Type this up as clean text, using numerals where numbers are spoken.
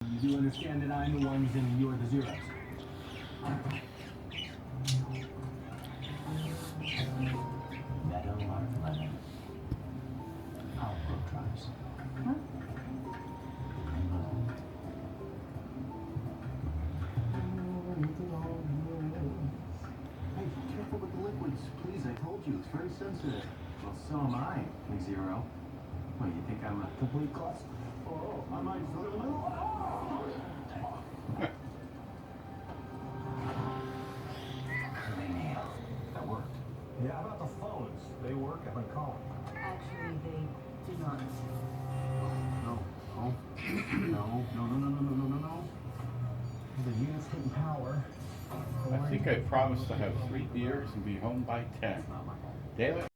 You do understand that I'm the ones and you're the zeros. Meadow Lark Lemon. Our book tribes. Huh? Hey, careful with the liquids, please. I told you, it's very sensitive. Well, so am I, Zero. What, you think I'm a complete klutz? Oh, I might just a little. Curly nail. That worked. Yeah, how about the phones? They work, I've been calling. Actually, they do not. No. Oh. No. The unit's getting power. I think I promised to have 3 beers and be home by 10. Damn it.